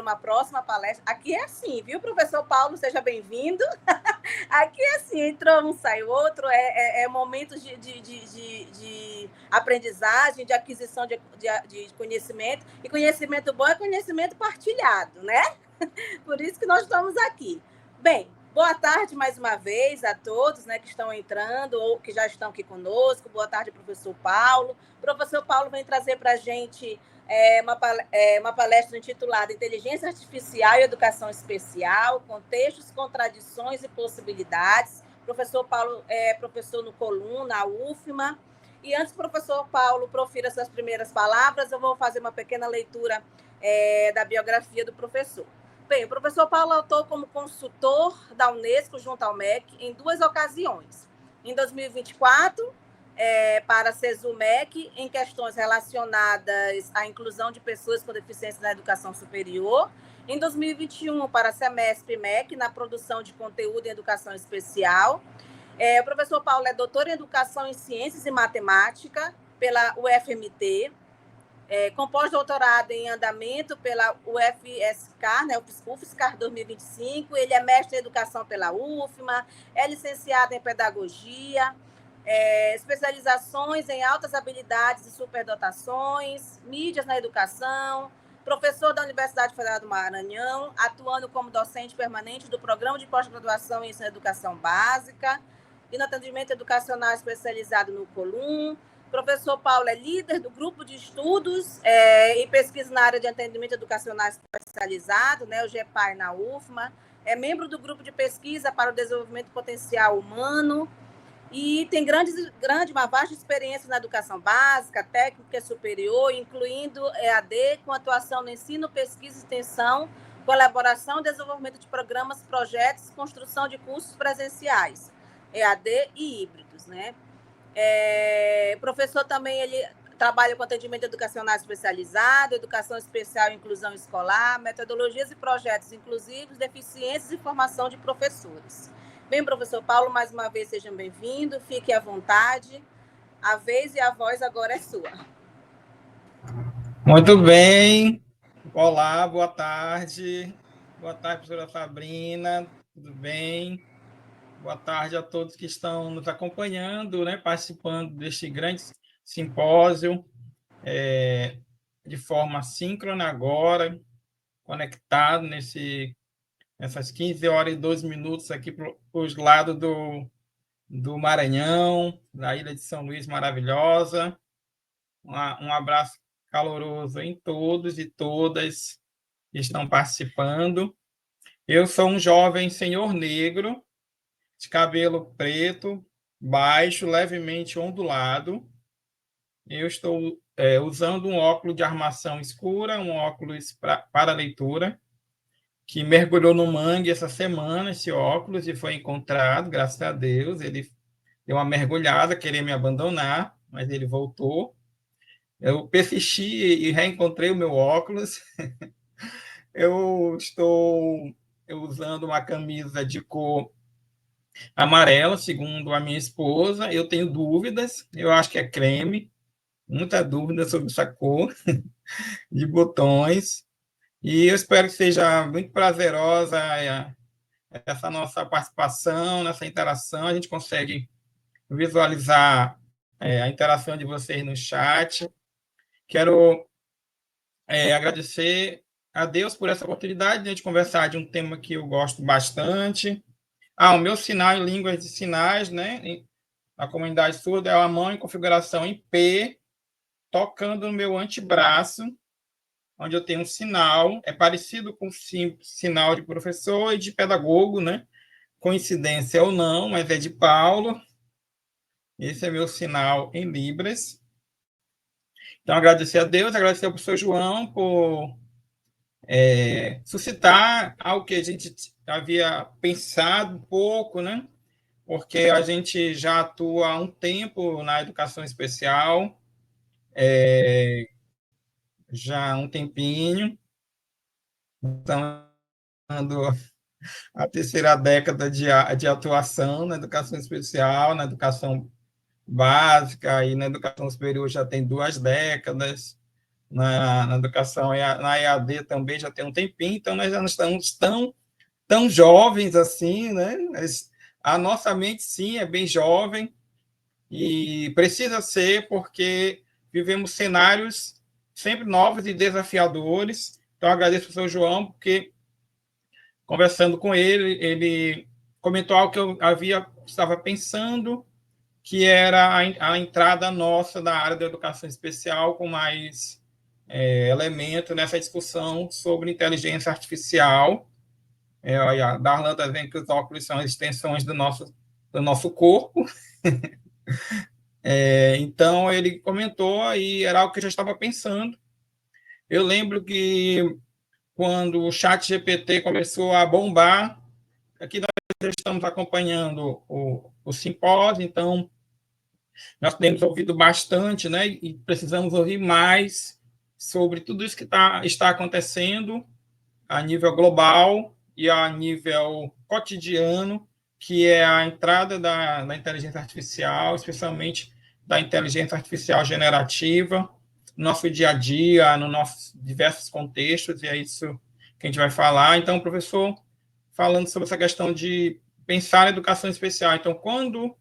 uma próxima palestra. Aqui é assim, viu, professor Paulo? Seja bem-vindo. Aqui é assim, entrou um, sai outro, é momentos de aprendizagem, de aquisição de conhecimento, e conhecimento bom é conhecimento partilhado, né? Por isso que nós estamos aqui. Bem, boa tarde mais uma vez a todos, né, que estão entrando ou que já estão aqui conosco. Boa tarde, professor Paulo. O professor Paulo vem trazer para a gente uma palestra intitulada Inteligência Artificial e Educação Especial, Contextos, Contradições e Possibilidades. O professor Paulo é professor no Colum, na UFMA. E antes do professor Paulo profira suas primeiras palavras, eu vou fazer uma pequena leitura da biografia do professor. Bem, o professor Paulo atuou como consultor da Unesco junto ao MEC em 2 ocasiões. Em 2024, para a CESUMEC, em questões relacionadas à inclusão de pessoas com deficiência na educação superior. Em 2021, para a SEMESP-MEC, na produção de conteúdo em educação especial. O professor Paulo é doutor em Educação em Ciências e Matemática pela UFMT, com pós-doutorado em andamento pela UFSCar, né, UFSCar 2025, ele é mestre em Educação pela UFMA, é licenciado em Pedagogia, especializações em altas habilidades e superdotações, mídias na educação, professor da Universidade Federal do Maranhão, atuando como docente permanente do Programa de Pós-Graduação em Ensino e Educação Básica e no atendimento educacional especializado no Colum. O professor Paulo é líder do grupo de estudos e pesquisa na área de atendimento educacional especializado, né, o GEPAI na UFMA, é membro do grupo de pesquisa para o desenvolvimento potencial humano, e tem uma vasta experiência na educação básica, técnica e superior, incluindo EAD, com atuação no ensino, pesquisa e extensão, colaboração e desenvolvimento de programas, projetos, construção de cursos presenciais, EAD e híbridos, né? O professor também ele trabalha com atendimento educacional especializado, educação especial e inclusão escolar, metodologias e projetos inclusivos, deficiências e formação de professores. Bem, professor Paulo, mais uma vez, sejam bem-vindos, fique à vontade. A vez e a voz agora é sua. Muito bem. Olá, boa tarde. Boa tarde, professora Sabrina, tudo bem? Boa tarde a todos que estão nos acompanhando, né, participando deste grande simpósio, de forma síncrona agora, conectado nessas 15 horas e 12 minutos aqui para os lados do Maranhão, da Ilha de São Luís maravilhosa. Um abraço caloroso em todos e todas que estão participando. Eu sou um jovem senhor negro, de cabelo preto, baixo, levemente ondulado. Eu estou usando um óculos de armação escura, um óculos para leitura, que mergulhou no mangue essa semana, esse óculos, e foi encontrado, graças a Deus. Ele deu uma mergulhada, queria me abandonar, mas ele voltou. Eu persisti e reencontrei o meu óculos. Eu estou usando uma camisa de cor amarela, segundo a minha esposa. Eu tenho dúvidas, eu acho que é creme, muita dúvida sobre essa cor de botões. E eu espero que seja muito prazerosa essa nossa participação, nessa interação. A gente consegue visualizar a interação de vocês no chat. Quero agradecer a Deus por essa oportunidade de conversar de um tema que eu gosto bastante. O meu sinal em línguas de sinais, né? A comunidade surda é a mão em configuração em P, tocando no meu antebraço, onde eu tenho um sinal, é parecido com o sinal de professor e de pedagogo, né? Coincidência ou não, mas é de Paulo. Esse é meu sinal em Libras. Então, agradecer a Deus, agradecer ao professor João por suscitar algo que a gente havia pensado um pouco, né? Porque a gente já atua há um tempo na educação especial, já há um tempinho, estamos a terceira década de atuação na educação especial, na educação básica, e na educação superior já tem 2 décadas. na educação, na EAD também já tem um tempinho, então nós já não estamos tão jovens assim, né? A nossa mente, sim, é bem jovem e precisa ser, porque vivemos cenários sempre novos e desafiadores. Então, agradeço ao seu João, porque, conversando com ele, ele comentou algo que eu estava pensando, que era a entrada nossa da área da educação especial com mais elemento nessa discussão sobre inteligência artificial. A Darlan está vendo que os óculos são as extensões do nosso corpo. Então, ele comentou e era algo que eu já estava pensando. Eu lembro que quando o chat GPT começou a bombar, aqui nós estamos acompanhando o simpósio, então nós temos ouvido bastante, né, e precisamos ouvir mais sobre tudo isso que está acontecendo a nível global e a nível cotidiano, que é a entrada da inteligência artificial, especialmente da inteligência artificial generativa, no nosso dia a dia, nos nossos diversos contextos, e é isso que a gente vai falar. Então, professor, falando sobre essa questão de pensar em educação especial. Então, quando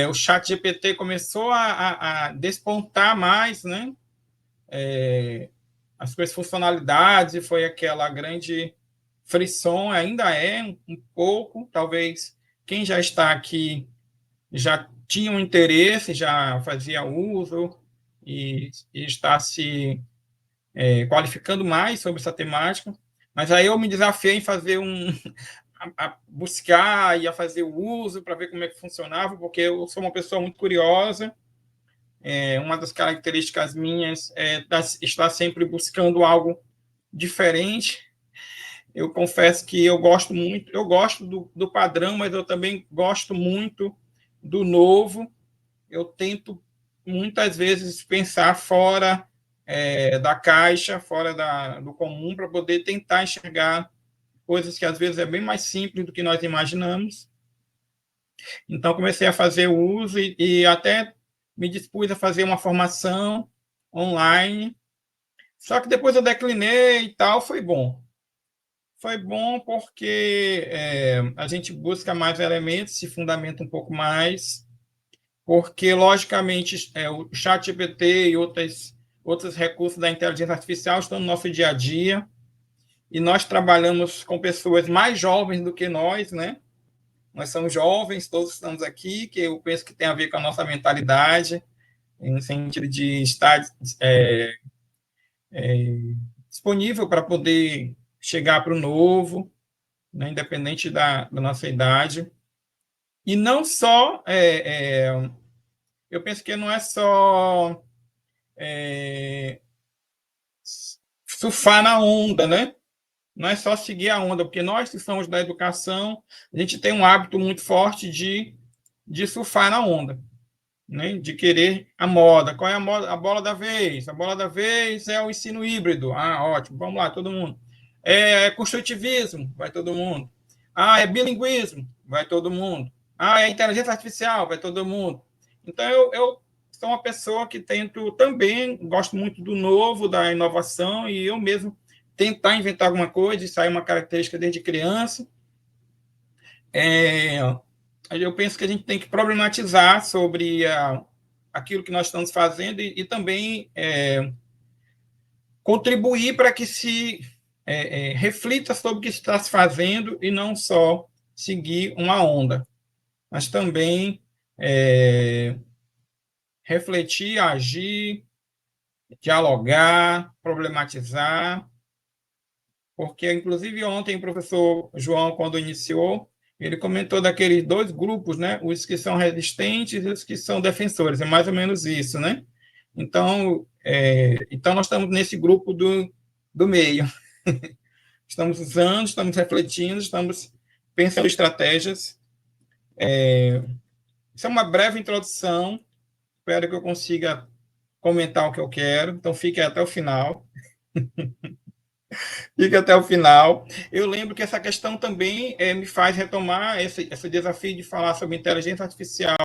o chat GPT começou a despontar mais, né, as suas funcionalidades, e foi aquela grande frisson, ainda é um pouco, talvez quem já está aqui já tinha um interesse, já fazia uso e está se qualificando mais sobre essa temática, mas aí eu me desafiei em fazer a buscar e a fazer o uso para ver como é que funcionava, porque eu sou uma pessoa muito curiosa. Uma das características minhas é estar sempre buscando algo diferente. Eu confesso que eu gosto do padrão, mas eu também gosto muito do novo. Eu tento muitas vezes pensar fora da caixa, fora do comum, para poder tentar enxergar coisas que às vezes é bem mais simples do que nós imaginamos. Então, comecei a fazer o uso e até me dispus a fazer uma formação online. Só que depois eu declinei e tal, foi bom. Foi bom porque a gente busca mais elementos, se fundamenta um pouco mais, porque, logicamente, o ChatGPT e outros recursos da inteligência artificial estão no nosso dia a dia, e nós trabalhamos com pessoas mais jovens do que nós, né? Nós somos jovens, todos estamos aqui, que eu penso que tem a ver com a nossa mentalidade, no sentido de estar disponível para poder chegar para o novo, né, independente da nossa idade. E não só, eu penso que não é só surfar na onda, né? Não é só seguir a onda, porque nós que somos da educação, a gente tem um hábito muito forte de surfar na onda, né? De querer a moda. Qual é a moda? A bola da vez. A bola da vez é o ensino híbrido. Ah, ótimo. Vamos lá, todo mundo. É construtivismo. Vai todo mundo. Ah, é bilinguismo. Vai todo mundo. Ah, é inteligência artificial. Vai todo mundo. Então, eu sou uma pessoa que tento também, gosto muito do novo, da inovação, e eu mesmo tentar inventar alguma coisa, isso aí é uma característica desde criança. Eu penso que a gente tem que problematizar sobre aquilo que nós estamos fazendo e também contribuir para que se reflita sobre o que está se fazendo e não só seguir uma onda, mas também refletir, agir, dialogar, problematizar, porque, inclusive, ontem o professor João, quando iniciou, ele comentou daqueles dois grupos, né? Os que são resistentes e os que são defensores, é mais ou menos isso, né? Então nós estamos nesse grupo do meio. Estamos usando, estamos refletindo, estamos pensando em estratégias. Isso é uma breve introdução, espero que eu consiga comentar o que eu quero, então fique até o final. Fica até o final. Eu lembro que essa questão também me faz retomar esse desafio de falar sobre inteligência artificial,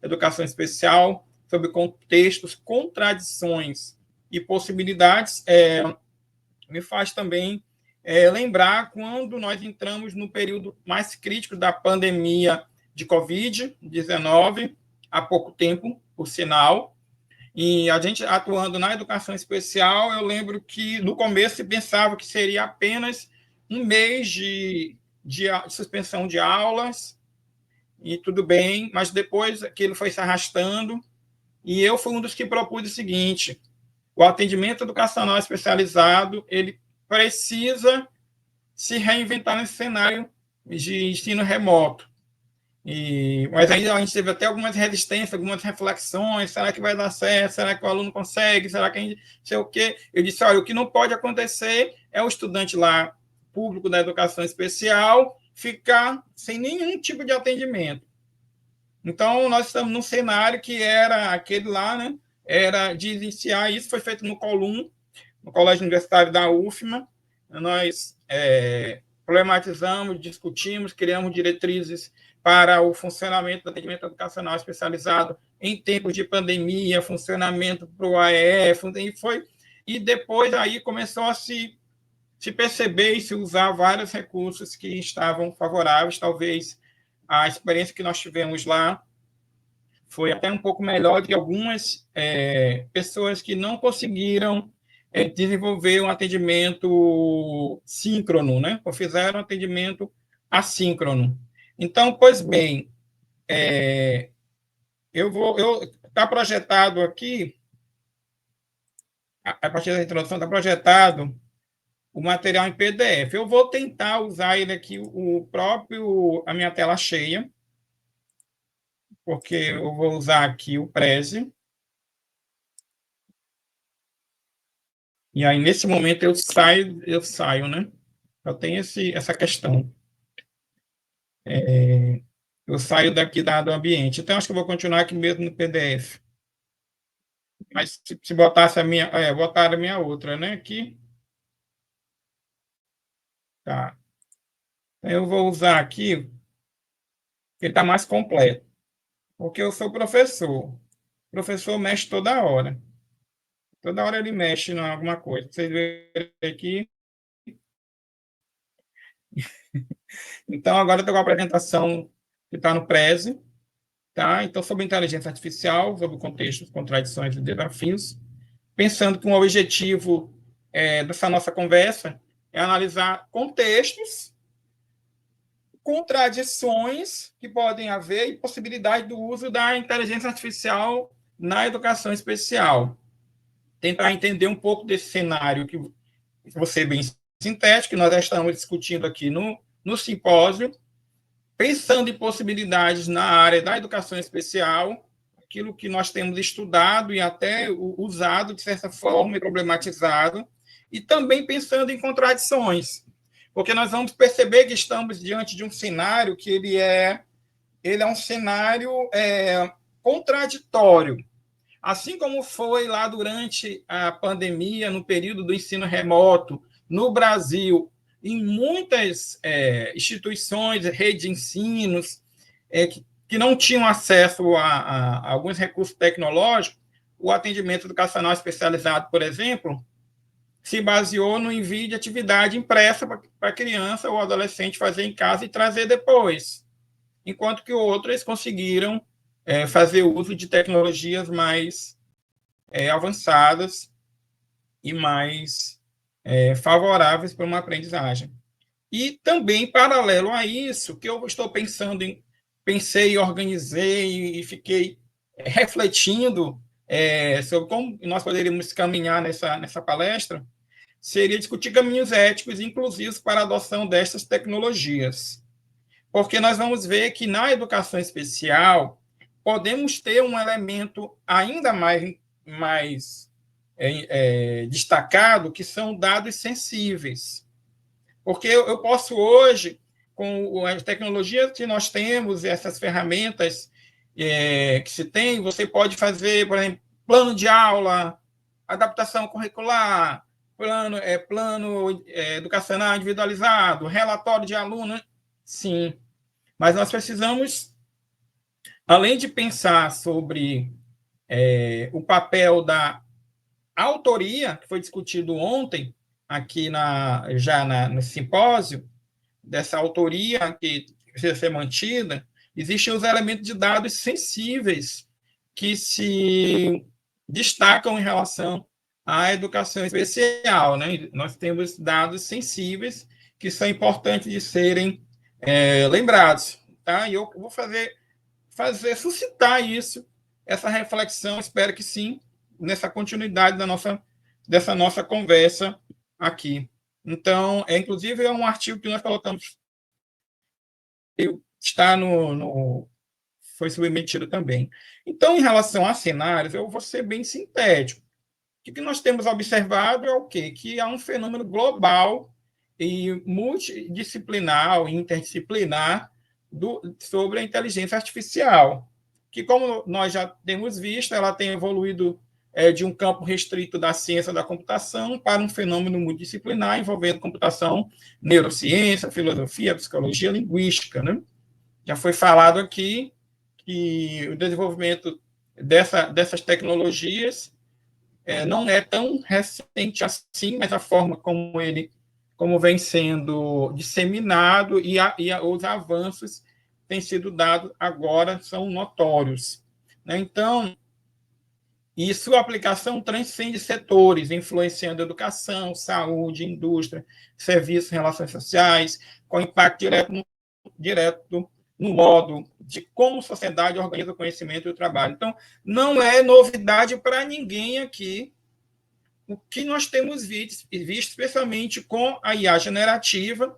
educação especial, sobre contextos, contradições e possibilidades, me faz também lembrar quando nós entramos no período mais crítico da pandemia de Covid-19, há pouco tempo, por sinal, e a gente atuando na educação especial, eu lembro que no começo se pensava que seria apenas um mês de suspensão de aulas, e tudo bem, mas depois aquilo foi se arrastando, e eu fui um dos que propus o seguinte: o atendimento educacional especializado, ele precisa se reinventar nesse cenário de ensino remoto. Mas aí a gente teve até algumas resistências, algumas reflexões: será que vai dar certo? Será que o aluno consegue? Será que a gente sei o quê? Eu disse: olha, o que não pode acontecer é o estudante lá, público da educação especial, ficar sem nenhum tipo de atendimento. Então, nós estamos num cenário que era aquele lá, né? Era de iniciar, isso foi feito no Colum, no Colégio Universitário da UFMA. Nós problematizamos, discutimos, criamos diretrizes para o funcionamento do atendimento educacional especializado em tempos de pandemia, funcionamento para o AEF, e depois aí começou a se perceber e se usar vários recursos que estavam favoráveis. Talvez a experiência que nós tivemos lá foi até um pouco melhor do que algumas pessoas que não conseguiram desenvolver um atendimento síncrono, né? Ou fizeram um atendimento assíncrono. Então, pois bem, está projetado aqui, a partir da introdução, está projetado o material em PDF. Eu vou tentar usar ele aqui, a minha tela cheia, porque eu vou usar aqui o Prezi. E aí, nesse momento, eu saio, né? Eu tenho essa questão. Eu saio daqui do ambiente. Então, acho que eu vou continuar aqui mesmo no PDF. Mas se botasse a minha... botar a minha outra, né? Aqui. Tá. Então, eu vou usar aqui, que está mais completo. Porque eu sou professor. O professor mexe toda hora. Toda hora ele mexe em alguma coisa. Vocês verem aqui. Então, agora eu estou com a apresentação que está no Prezi. Tá? Então, sobre inteligência artificial, sobre o contexto, contradições e desafios, pensando que um objetivo dessa nossa conversa é analisar contextos, contradições que podem haver e possibilidade do uso da inteligência artificial na educação especial. Tentar entender um pouco desse cenário que você bem sintético, que nós já estamos discutindo aqui no simpósio, pensando em possibilidades na área da educação especial, aquilo que nós temos estudado e até usado de certa forma e problematizado, e também pensando em contradições, porque nós vamos perceber que estamos diante de um cenário que ele é um cenário contraditório, assim como foi lá durante a pandemia, no período do ensino remoto, no Brasil, em muitas instituições, redes de ensinos, que não tinham acesso a alguns recursos tecnológicos, o atendimento educacional especializado, por exemplo, se baseou no envio de atividade impressa para a criança ou adolescente fazer em casa e trazer depois, enquanto que outras conseguiram fazer uso de tecnologias mais avançadas e mais favoráveis para uma aprendizagem. E também, paralelo a isso, que eu estou pensei, organizei e fiquei refletindo sobre como nós poderíamos caminhar nessa palestra, seria discutir caminhos éticos e inclusivos para a adoção destas tecnologias. Porque nós vamos ver que na educação especial podemos ter um elemento ainda mais destacado, que são dados sensíveis. Porque eu posso hoje, com as tecnologias que nós temos, essas ferramentas que se tem, você pode fazer, por exemplo, plano de aula, adaptação curricular, plano educacional individualizado, relatório de aluno. Sim, mas nós precisamos, além de pensar sobre o papel A autoria, que foi discutido ontem, aqui no simpósio, dessa autoria que precisa ser mantida, existem os elementos de dados sensíveis que se destacam em relação à educação especial, né? Nós temos dados sensíveis que são importantes de serem lembrados, tá? E eu vou suscitar isso, essa reflexão, espero que sim, nessa continuidade dessa nossa conversa aqui. Então, inclusive, é um artigo que nós colocamos, está foi submetido também. Então, em relação a cenários, eu vou ser bem sintético. O que nós temos observado é o quê? Que há um fenômeno global e multidisciplinar, interdisciplinar, sobre a inteligência artificial, que, como nós já temos visto, ela tem evoluído de um campo restrito da ciência da computação para um fenômeno multidisciplinar envolvendo computação, neurociência, filosofia, psicologia, linguística. Né? Já foi falado aqui que o desenvolvimento dessas tecnologias não é tão recente assim, mas a forma como vem sendo disseminado e os avanços têm sido dados agora são notórios. Né? Então, e sua aplicação transcende setores, influenciando educação, saúde, indústria, serviços, relações sociais, com impacto direto no modo de como a sociedade organiza o conhecimento e o trabalho. Então, não é novidade para ninguém aqui o que nós temos visto, especialmente com a IA generativa,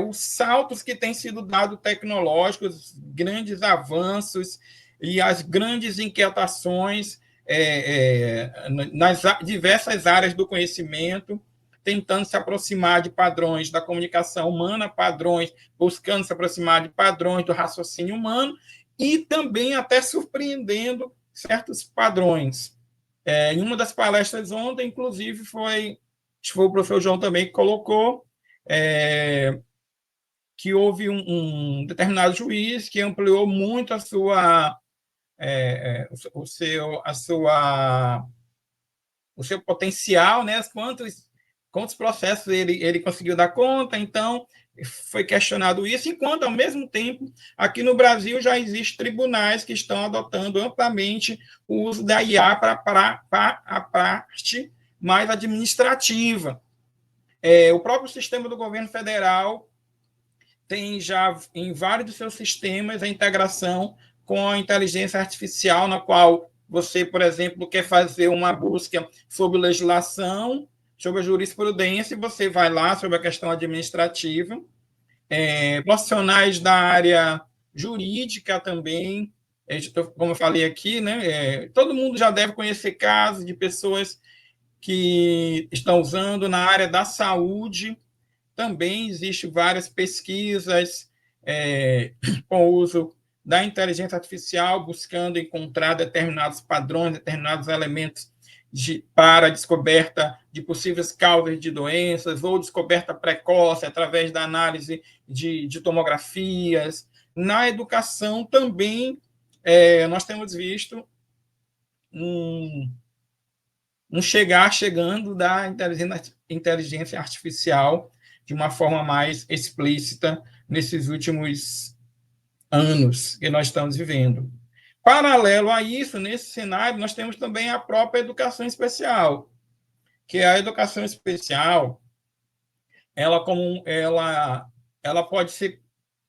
os saltos que têm sido dados tecnológicos, grandes avanços e as grandes inquietações nas diversas áreas do conhecimento, tentando se aproximar de padrões da comunicação humana, buscando se aproximar de padrões do raciocínio humano e também até surpreendendo certos padrões. Em uma das palestras ontem, inclusive, foi o professor João também que colocou que houve um determinado juiz que ampliou muito o seu potencial, né? Quantos processos ele conseguiu dar conta, então foi questionado isso, enquanto, ao mesmo tempo, aqui no Brasil já existem tribunais que estão adotando amplamente o uso da IA para a parte mais administrativa. O próprio sistema do governo federal tem já, em vários dos seus sistemas, a integração com a inteligência artificial, na qual você, por exemplo, quer fazer uma busca sobre legislação, sobre a jurisprudência, e você vai lá sobre a questão administrativa. Profissionais da área jurídica também, como eu falei aqui, né, todo mundo já deve conhecer casos de pessoas que estão usando na área da saúde. Também existem várias pesquisas com o uso da inteligência artificial, buscando encontrar determinados padrões, determinados elementos para a descoberta de possíveis causas de doenças ou descoberta precoce através da análise de tomografias. Na educação também nós temos visto chegando da inteligência artificial de uma forma mais explícita nesses últimos anos que nós estamos vivendo. Paralelo a isso, nesse cenário, nós temos também a própria educação especial, que a educação especial, ela pode ser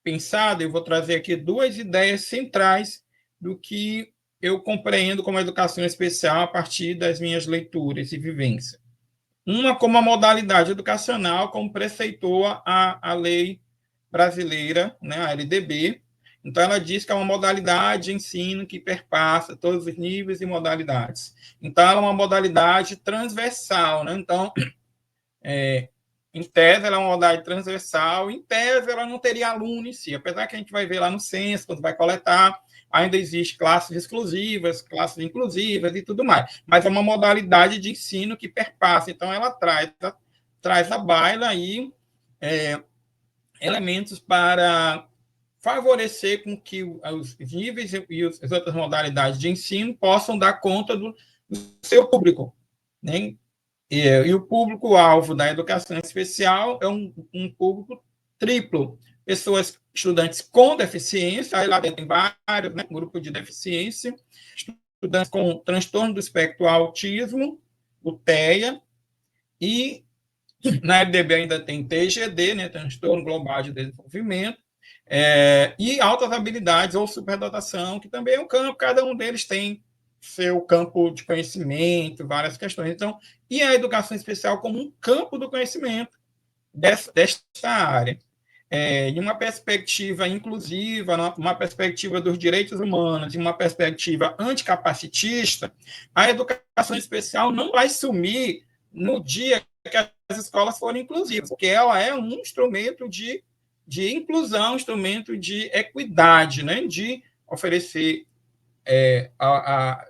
pensada, eu vou trazer aqui duas ideias centrais do que eu compreendo como educação especial a partir das minhas leituras e vivências. Uma como a modalidade educacional, como preceitou a lei brasileira, né, a LDB. Então, ela diz que é uma modalidade de ensino que perpassa todos os níveis e modalidades. Então, ela é uma modalidade transversal. Né? Então, em tese, ela é uma modalidade transversal. Em tese, ela não teria aluno em si. Apesar que a gente vai ver lá no censo, quando vai coletar, ainda existe classes exclusivas, classes inclusivas e tudo mais. Mas é uma modalidade de ensino que perpassa. Então, ela traz à baila aí elementos para favorecer com que os níveis e as outras modalidades de ensino possam dar conta do seu público. né? E o público-alvo da educação especial é um público triplo. Pessoas, estudantes com deficiência, aí lá dentro tem vários, né, grupos de deficiência, estudantes com transtorno do espectro autismo, o TEA, e na LDB ainda tem TGD, né, transtorno global de desenvolvimento, e altas habilidades ou superdotação, que também é um campo, cada um deles tem seu campo de conhecimento, várias questões. Então, e a educação especial como um campo do conhecimento desta área. Em uma perspectiva inclusiva, uma perspectiva dos direitos humanos, em uma perspectiva anticapacitista, a educação especial não vai sumir no dia que as escolas forem inclusivas, porque ela é um instrumento de inclusão, um instrumento de equidade, né? De oferecer a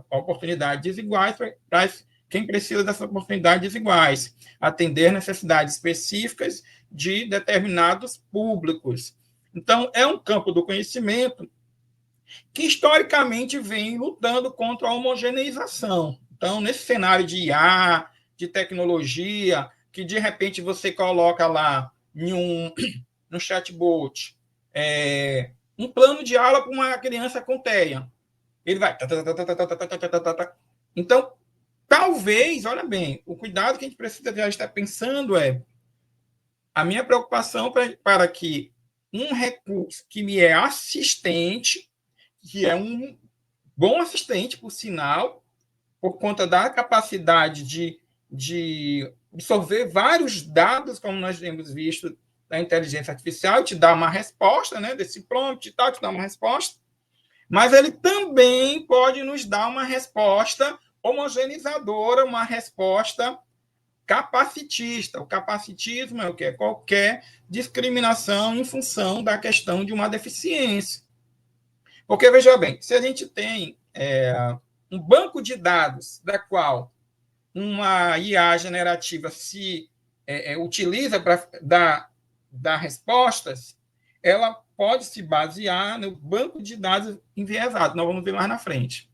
oportunidades desiguais para quem precisa dessas oportunidades desiguais, atender necessidades específicas de determinados públicos. Então, é um campo do conhecimento que, historicamente, vem lutando contra a homogeneização. Então, nesse cenário de IA, de tecnologia, que, de repente, você coloca lá no chatbot um plano de aula para uma criança com TEA. Ele vai. Então, talvez, olha bem, o cuidado que a gente precisa já estar pensando a minha preocupação para que um recurso que me é assistente, que é um bom assistente, por sinal, por conta da capacidade de absorver vários dados, como nós temos visto da inteligência artificial, te dá uma resposta, né, desse prompt e tal, te dá uma resposta, mas ele também pode nos dar uma resposta homogeneizadora, uma resposta capacitista. O capacitismo é o que? É qualquer discriminação em função da questão de uma deficiência. Porque, veja bem, se a gente tem um banco de dados da qual uma IA generativa se utiliza para dar respostas, ela pode se basear no banco de dados enviesado, nós vamos ver mais na frente.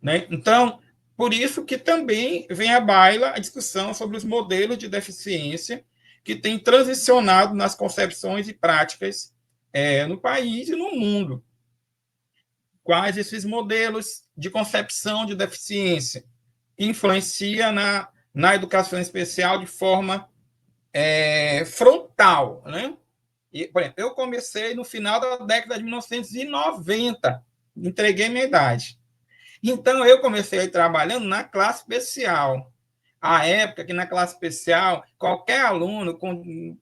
Né? Então, por isso que também vem à baila a discussão sobre os modelos de deficiência que têm transicionado nas concepções e práticas no país e no mundo. Quais esses modelos de concepção de deficiência que influencia na educação especial de forma frontal, né? E, por exemplo, eu comecei no final da década de 1990, entreguei minha idade. Então, eu comecei trabalhando na classe especial. A época que na classe especial, qualquer aluno,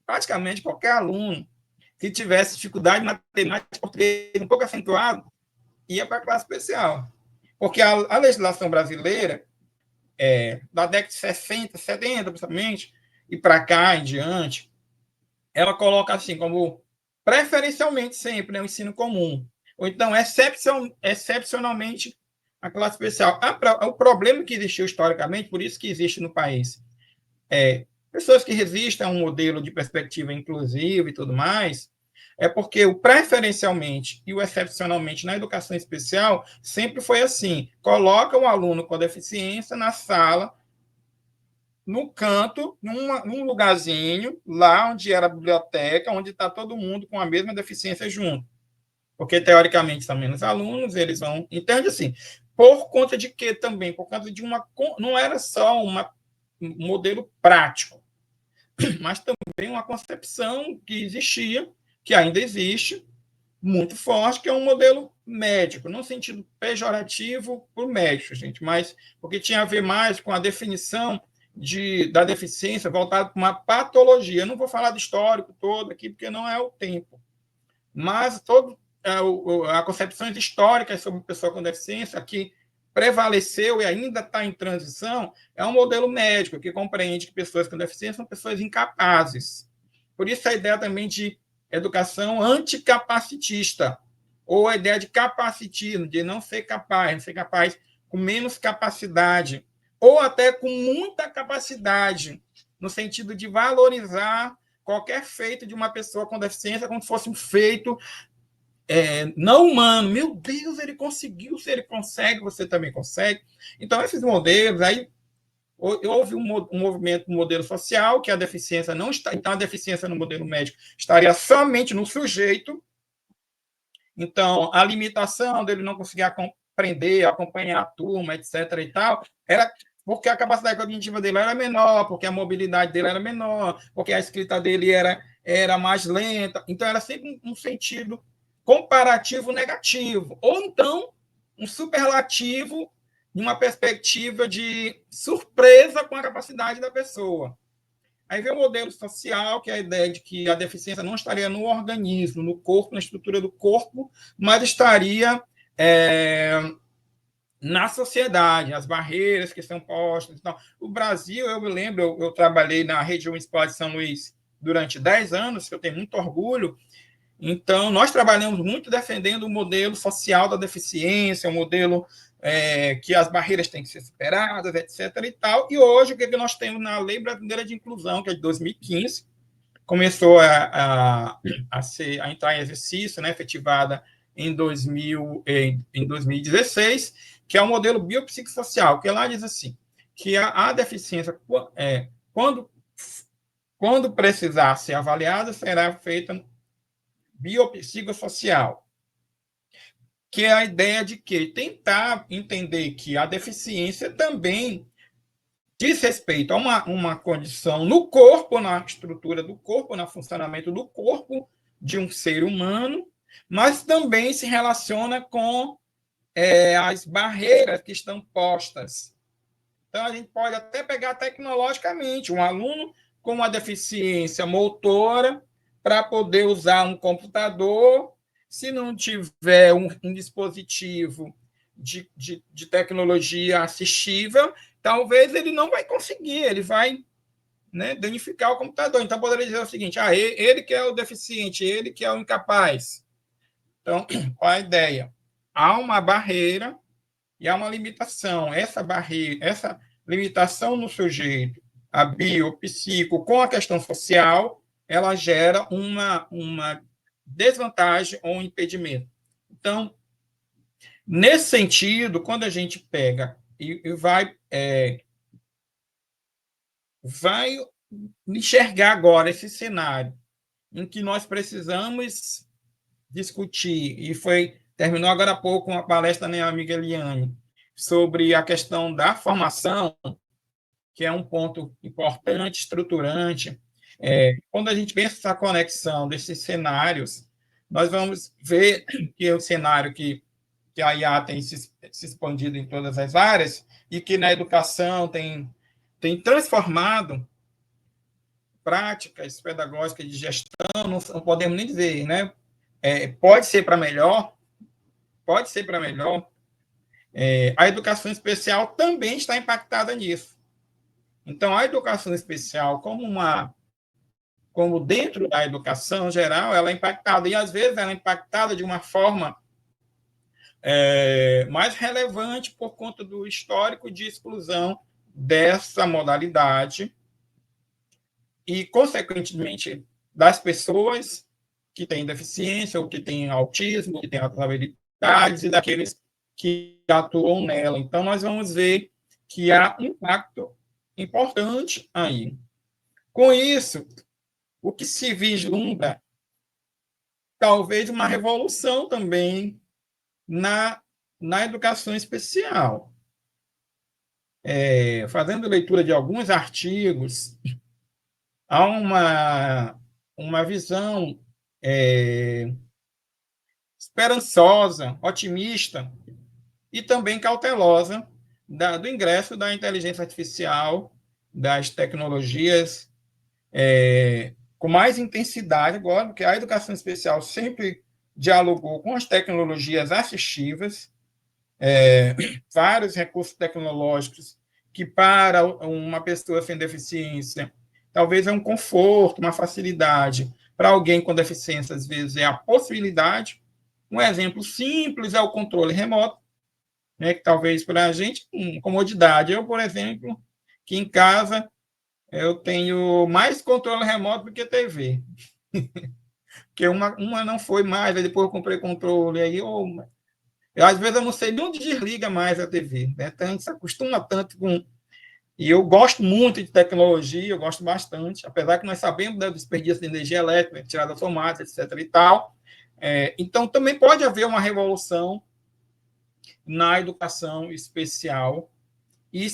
praticamente qualquer aluno, que tivesse dificuldade em matemática, português um pouco acentuado, ia para a classe especial. Porque a legislação brasileira, da década de 60, 70, principalmente, e para cá em diante, ela coloca assim como preferencialmente sempre, né, o ensino comum. Ou então, excepcionalmente, a classe especial. O problema que existiu historicamente, por isso que existe no país, pessoas que resistem a um modelo de perspectiva inclusiva e tudo mais, é porque o preferencialmente e o excepcionalmente na educação especial sempre foi assim: coloca o aluno com deficiência na sala, no canto, num lugarzinho, lá onde era a biblioteca, onde está todo mundo com a mesma deficiência junto. Porque, teoricamente, são menos alunos, eles vão. Entende assim? Por conta de quê também? Por conta de uma. Não era só um modelo prático, mas também uma concepção que existia, que ainda existe, muito forte, que é um modelo médico, não no sentido pejorativo para o médico, gente, mas porque tinha a ver mais com a definição da deficiência voltada para uma patologia. Eu não vou falar do histórico todo aqui, porque não é o tempo, mas a concepções históricas sobre pessoa com deficiência que prevaleceu e ainda está em transição é um modelo médico que compreende que pessoas com deficiência são pessoas incapazes. Por isso a ideia também de educação anticapacitista, ou a ideia de capacitismo, de não ser capaz com menos capacidade, ou até com muita capacidade, no sentido de valorizar qualquer feito de uma pessoa com deficiência como se fosse um feito não humano. Meu Deus, ele conseguiu, se ele consegue, você também consegue. Então, esses modelos, aí houve um movimento no modelo social, que a deficiência não está, então a deficiência no modelo médico estaria somente no sujeito, então a limitação dele não conseguir compreender, acompanhar a turma, etc. e tal, era porque a capacidade cognitiva dele era menor, porque a mobilidade dele era menor, porque a escrita dele era mais lenta, então era sempre um sentido comparativo negativo, ou então um superlativo de uma perspectiva de surpresa com a capacidade da pessoa. Aí vem o modelo social, que é a ideia de que a deficiência não estaria no organismo, no corpo, na estrutura do corpo, mas estaria na sociedade, as barreiras que são postas. Então, o Brasil, eu me lembro, eu trabalhei na Rede Municipal de São Luís durante 10 anos, que eu tenho muito orgulho. Então, nós trabalhamos muito defendendo o modelo social da deficiência, o modelo que as barreiras têm que ser superadas, etc. e tal. E hoje, o que nós temos na Lei Brasileira de Inclusão, que é de 2015, começou a entrar em exercício, né, efetivada em 2016, que é o modelo biopsicossocial, que lá diz assim, que a deficiência, quando precisar ser avaliada, será feita biopsicossocial, que é a ideia de que tentar entender que a deficiência também diz respeito a uma condição no corpo, na estrutura do corpo, no funcionamento do corpo de um ser humano, mas também se relaciona com as barreiras que estão postas. Então, a gente pode até pegar tecnologicamente um aluno com uma deficiência motora para poder usar um computador, se não tiver um dispositivo de tecnologia assistível, talvez ele não vai conseguir, ele vai, né, danificar o computador. Então, poderia dizer o seguinte, ele que é o deficiente, ele que é o incapaz. Então, qual a ideia? Há uma barreira e há uma limitação. Essa barreira, essa limitação no sujeito, a biopsico, com a questão social, ela gera uma desvantagem ou um impedimento. Então, nesse sentido, quando a gente pega e vai enxergar agora esse cenário em que nós precisamos discutir, e terminou agora há pouco uma palestra da minha amiga Eliane, sobre a questão da formação, que é um ponto importante, estruturante. Quando a gente pensa essa conexão desses cenários, nós vamos ver que o cenário que a IA tem se expandido em todas as áreas e que na educação tem transformado práticas pedagógicas de gestão, não podemos nem dizer, né? Pode ser para melhor, a educação especial também está impactada nisso. Então, a educação especial, como dentro da educação geral, ela é impactada, e às vezes ela é impactada de uma forma mais relevante por conta do histórico de exclusão dessa modalidade e, consequentemente, das pessoas que têm deficiência ou que têm autismo, que têm outras habilidades, e daqueles que atuam nela. Então, nós vamos ver que há um impacto importante aí. Com isso, o que se vislumbra, talvez uma revolução também na educação especial. Fazendo leitura de alguns artigos, há uma visão esperançosa, otimista e também cautelosa do ingresso da inteligência artificial, das tecnologias, com mais intensidade agora, porque a educação especial sempre dialogou com as tecnologias assistivas, vários recursos tecnológicos que, para uma pessoa sem deficiência, talvez é um conforto, uma facilidade. Para alguém com deficiência, às vezes, é a possibilidade. Um exemplo simples é o controle remoto, né, que talvez para a gente, comodidade. Eu, por exemplo, que em casa eu tenho mais controle remoto do que TV. Porque uma não foi mais, aí depois eu comprei controle, aí às vezes eu não sei nem onde desliga mais a TV, né? Então, a gente se acostuma tanto com... E eu gosto muito de tecnologia, eu gosto bastante, apesar que nós sabemos do desperdício de energia elétrica, tirada automática, etc. e tal. Então, também pode haver uma revolução na educação especial e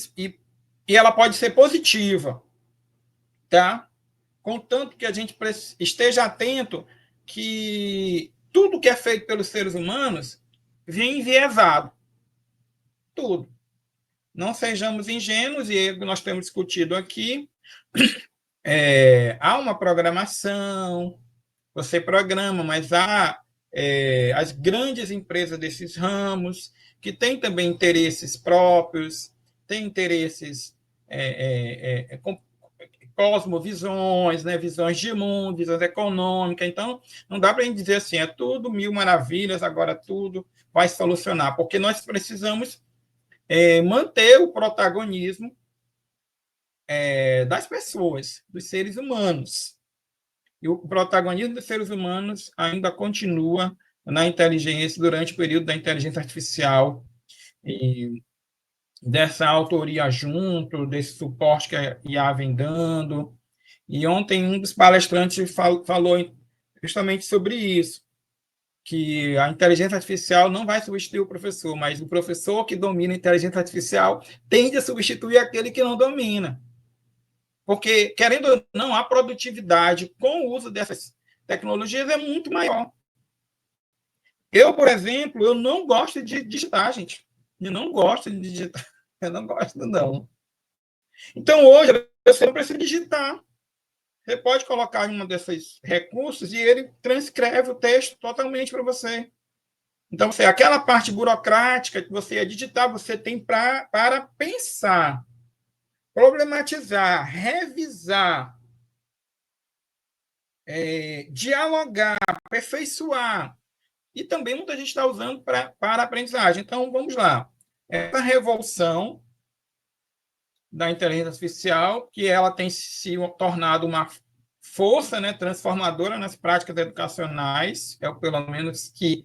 ela pode ser positiva, tá? Contanto que a gente esteja atento que tudo que é feito pelos seres humanos vem enviesado. Tudo. Não sejamos ingênuos, e nós temos discutido aqui, há uma programação, você programa, mas há as grandes empresas desses ramos, que têm também interesses próprios, têm interesses cosmovisões, né, visões de mundo, visões econômicas. Então, não dá para a gente dizer assim, é tudo mil maravilhas, agora tudo vai solucionar, porque nós precisamos manter o protagonismo das pessoas, dos seres humanos. E o protagonismo dos seres humanos ainda continua na inteligência, durante o período da inteligência artificial, e dessa autoria junto, desse suporte que a IA vem dando. E ontem um dos palestrantes falou justamente sobre isso, que a inteligência artificial não vai substituir o professor, mas o professor que domina a inteligência artificial tende a substituir aquele que não domina. Porque, querendo ou não, a produtividade com o uso dessas tecnologias é muito maior. Eu, por exemplo, eu não gosto de digitar, gente. Eu não gosto de digitar. Eu não gosto, não. Então, hoje, você não precisa digitar. Você pode colocar em um desses recursos e ele transcreve o texto totalmente para você. Então, aquela parte burocrática que você ia digitar, você tem para pensar, problematizar, revisar, dialogar, aperfeiçoar. E também muita gente está usando para aprendizagem. Então, vamos lá. Essa revolução da inteligência artificial, que ela tem se tornado uma força, né, transformadora nas práticas educacionais, pelo menos que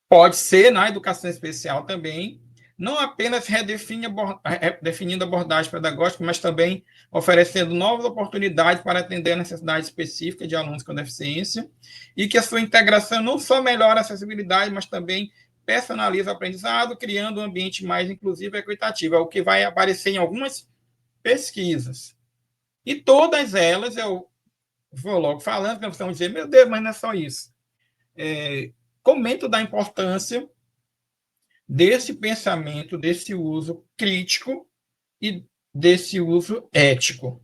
pode ser na educação especial também, não apenas redefinindo abordagem pedagógica, mas também oferecendo novas oportunidades para atender a necessidade específica de alunos com deficiência, e que a sua integração não só melhora a acessibilidade, mas também personaliza o aprendizado, criando um ambiente mais inclusivo e equitativo, é o que vai aparecer em algumas pesquisas. E todas elas, eu vou logo falando, que vão dizer, meu Deus, mas não é só isso. Comento da importância desse pensamento, desse uso crítico e desse uso ético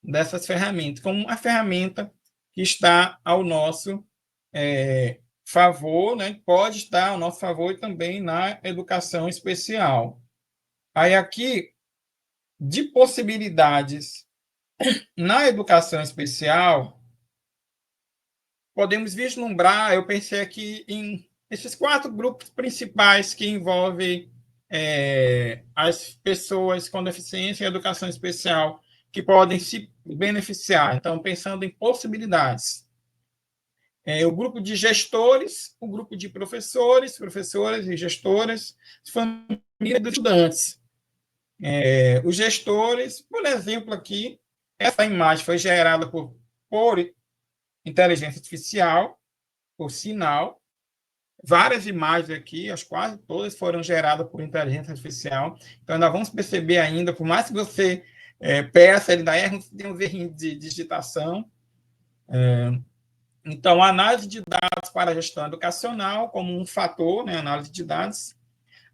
dessas ferramentas, como uma ferramenta que está ao nosso favor, né? Pode estar ao nosso favor também na educação especial. Aí aqui, de possibilidades na educação especial, podemos vislumbrar, eu pensei aqui em esses 4 grupos principais que envolvem as pessoas com deficiência em educação especial, que podem se beneficiar. Então, pensando em possibilidades. O grupo de gestores, o grupo de professores, professoras e gestoras, família dos estudantes. Os gestores, por exemplo, aqui, essa imagem foi gerada por inteligência artificial, por sinal. Várias imagens aqui, as quase todas foram geradas por inteligência artificial. Então, nós vamos perceber ainda, por mais que você peça, ele ainda erra um errinho de digitação. Então, a análise de dados para a gestão educacional como um fator, né, análise de dados.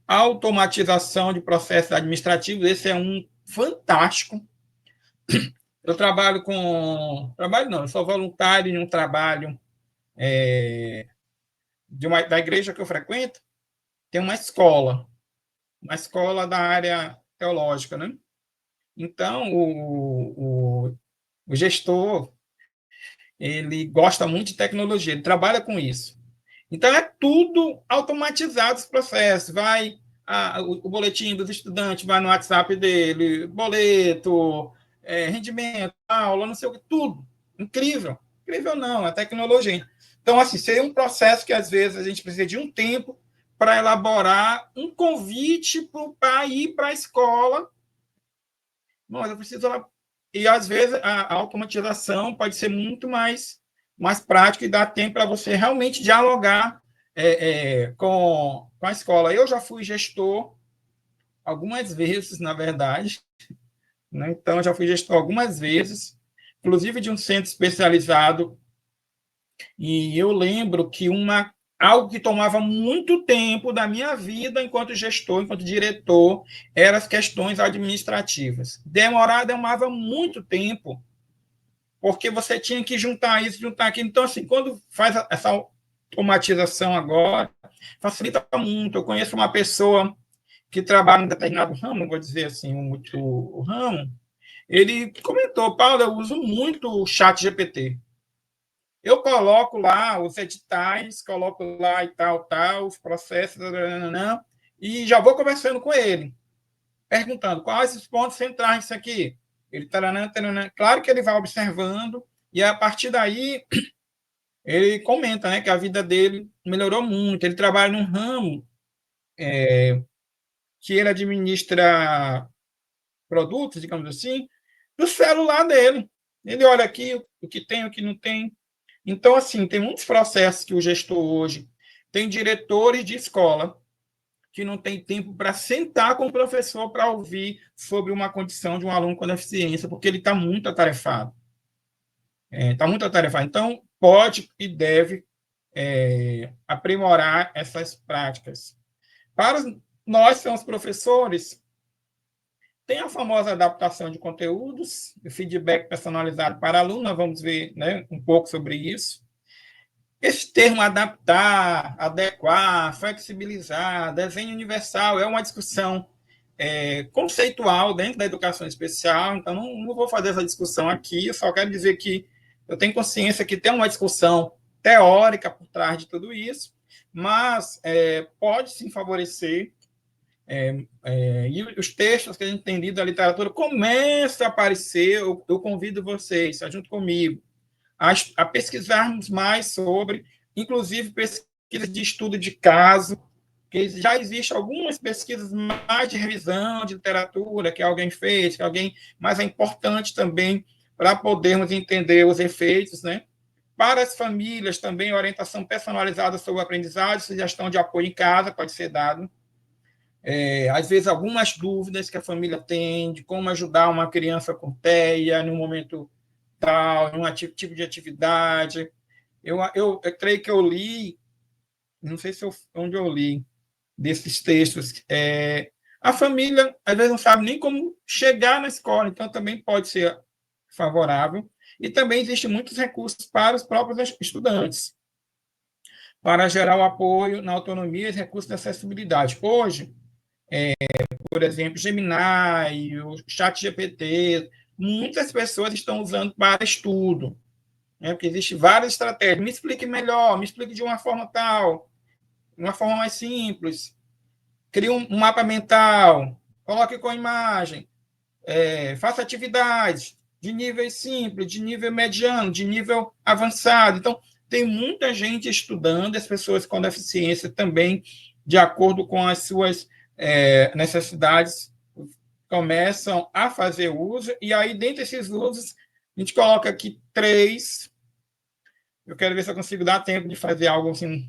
Automatização de processos administrativos, esse é um fantástico. Eu trabalho com... Trabalho não, eu sou voluntário em um trabalho da igreja que eu frequento, tem uma escola da área teológica, né? Então, o gestor, ele gosta muito de tecnologia, ele trabalha com isso. Então, é tudo automatizado, os processos. O boletim dos estudantes vai no WhatsApp dele, boleto, rendimento, aula, não sei o que, tudo. Incrível. Incrível não, é tecnologia. Então, assim, seria um processo que, às vezes, a gente precisa de um tempo para elaborar um convite para o pai ir para a escola Mas eu preciso lá. E, às vezes, a automatização pode ser muito mais prática e dá tempo para você realmente dialogar com a escola. Eu já fui gestor algumas vezes, na verdade, né? Então, já fui gestor algumas vezes, inclusive de um centro especializado, e eu lembro que algo que tomava muito tempo da minha vida enquanto gestor, enquanto diretor, eram as questões administrativas. Demorava muito tempo, porque você tinha que juntar isso, juntar aquilo. Então, assim, quando faz essa automatização agora, facilita muito. Eu conheço uma pessoa que trabalha em determinado ramo, não vou dizer assim o ramo, ele comentou: Paulo, eu uso muito o chat GPT. Eu coloco lá os editais, coloco lá e tal, os processos, e já vou conversando com ele, perguntando quais os pontos centrais disso aqui. Ele taranã, taranã. Claro que ele vai observando, e a partir daí ele comenta, né, que a vida dele melhorou muito. Ele trabalha num ramo que ele administra produtos, digamos assim, do celular dele. Ele olha aqui o que tem, o que não tem. Então, assim, tem muitos processos que o gestor hoje tem diretores de escola que não tem tempo para sentar com o professor para ouvir sobre uma condição de um aluno com deficiência, porque ele está muito atarefado. Está muito atarefado. Então, pode e deve aprimorar essas práticas. Para nós, que somos professores, tem a famosa adaptação de conteúdos, feedback personalizado para aluno, nós vamos ver, né, um pouco sobre isso. Esse termo adaptar, adequar, flexibilizar, desenho universal, é uma discussão conceitual dentro da educação especial, então não vou fazer essa discussão aqui, eu só quero dizer que eu tenho consciência que tem uma discussão teórica por trás de tudo isso, mas pode sim favorecer, e os textos que a gente tem lido da literatura começam a aparecer, eu convido vocês, junto comigo, a pesquisarmos mais sobre, inclusive pesquisas de estudo de caso, que já existem algumas pesquisas mais de revisão de literatura que alguém fez, que alguém, mas é importante também para podermos entender os efeitos, né? Para as famílias também, orientação personalizada sobre o aprendizagem, sugestão de apoio em casa pode ser dado. Às vezes, algumas dúvidas que a família tem de como ajudar uma criança com TEA no momento tal, em um tipo de atividade. Eu creio que eu li, não sei se onde eu li, desses textos, a família, às vezes, não sabe nem como chegar na escola, então também pode ser favorável. E também existem muitos recursos para os próprios estudantes, para gerar o apoio na autonomia e recursos de acessibilidade. Hoje, por exemplo, Gemini, o ChatGPT, muitas pessoas estão usando para estudo, né? Porque existem várias estratégias. Me explique melhor, me explique de uma forma tal, de uma forma mais simples. Crie um mapa mental, coloque com imagem, faça atividades de nível simples, de nível mediano, de nível avançado. Então, tem muita gente estudando, as pessoas com deficiência também, de acordo com as suas necessidades, começam a fazer uso, e aí, dentre esses usos, a gente coloca aqui 3. Eu quero ver se eu consigo dar tempo de fazer algo assim,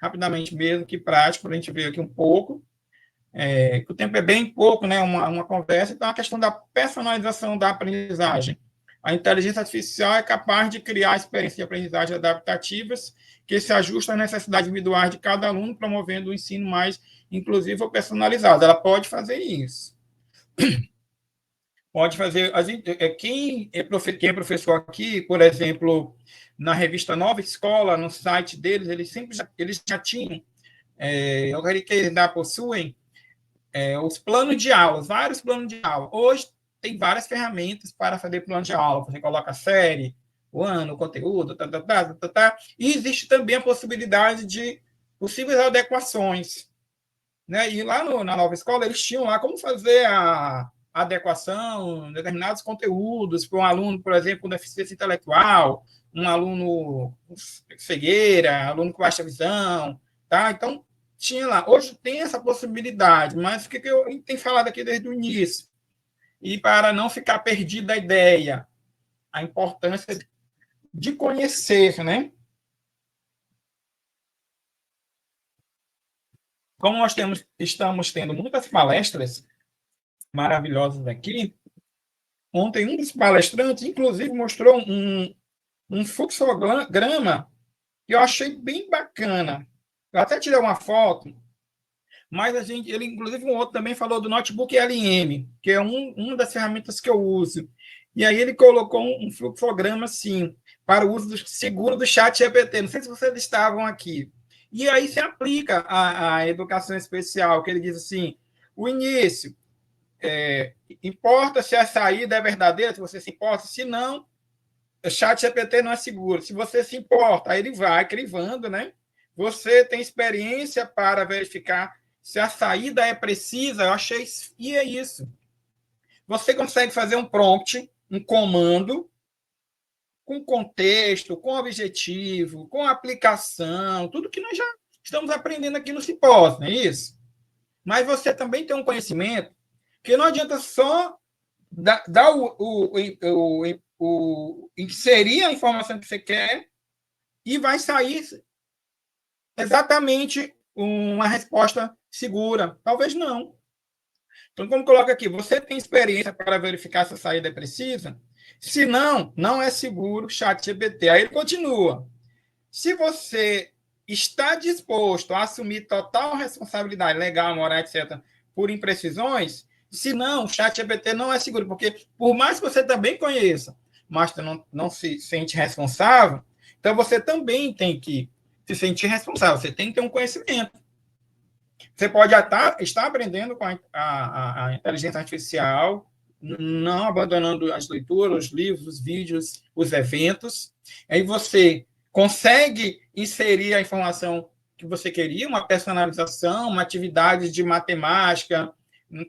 rapidamente mesmo, que prático, para a gente ver aqui um pouco. O tempo é bem pouco, né? Uma conversa, então a questão da personalização da aprendizagem. A inteligência artificial é capaz de criar experiências de aprendizagem adaptativas que se ajustam às necessidades individuais de cada aluno, promovendo o ensino mais inclusivo ou personalizado. Ela pode fazer isso. Pode fazer. Quem é professor aqui, por exemplo, na revista Nova Escola, no site deles, eles já tinham, eu acredito que eles ainda possuem, os planos de aulas, vários planos de aula. Hoje tem várias ferramentas para fazer plano de aula. Você coloca a série, o ano, o conteúdo, e existe também a possibilidade de possíveis adequações, né? E lá na Nova Escola, eles tinham lá como fazer a adequação de determinados conteúdos para um aluno, por exemplo, com deficiência intelectual, um aluno com cegueira, aluno com baixa visão, tá? Então, tinha lá. Hoje tem essa possibilidade, mas o que eu tenho falado aqui desde o início? e para não ficar perdida a ideia, a importância de conhecer, né? Como nós estamos tendo muitas palestras maravilhosas aqui, ontem um dos palestrantes, inclusive, mostrou um fluxograma que eu achei bem bacana. Eu até tirei uma foto, mas ele, inclusive, um outro também falou do notebook LM, que é uma das ferramentas que eu uso. E aí ele colocou um fluxograma, assim, para o uso seguro do chat GPT. Não sei se vocês estavam aqui. E aí se aplica à educação especial, que ele diz assim, o início, importa se a saída é verdadeira, se você se importa, se não, o chat GPT não é seguro. Se você se importa, aí ele vai crivando, né? Você tem experiência para verificar se a saída é precisa. Eu achei, e é isso. Você consegue fazer um prompt, um comando, com contexto, com objetivo, com aplicação, tudo que nós já estamos aprendendo aqui no Simpósio, não é isso? Mas você também tem um conhecimento que não adianta só dar inserir a informação que você quer e vai sair exatamente uma resposta segura. Talvez não. Então, como coloca aqui, você tem experiência para verificar se a saída é precisa? Se não, não é seguro, chat GPT. Aí ele continua. Se você está disposto a assumir total responsabilidade legal, moral, etc., por imprecisões, se não, o chat GPT não é seguro, porque por mais que você também conheça, mas você não se sente responsável, então você também tem que se sentir responsável, você tem que ter um conhecimento. Você pode estar aprendendo com a inteligência artificial, não abandonando as leituras, os livros, os vídeos, os eventos. Aí você consegue inserir a informação que você queria, uma personalização, uma atividade de matemática,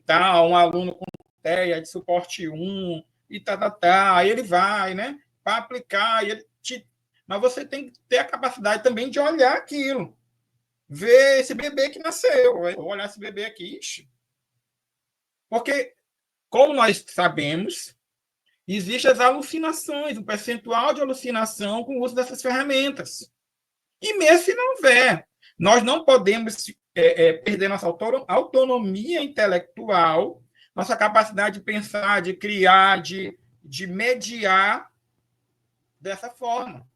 tal, um aluno com TEA de suporte 1, e tá. Aí ele vai, né, para aplicar, mas você tem que ter a capacidade também de olhar aquilo, ver esse bebê que nasceu, vou olhar esse bebê aqui, porque, como nós sabemos, existem as alucinações, um percentual de alucinação com o uso dessas ferramentas. E mesmo se não houver, nós não podemos perder nossa autonomia intelectual, nossa capacidade de pensar, de criar, de mediar dessa forma.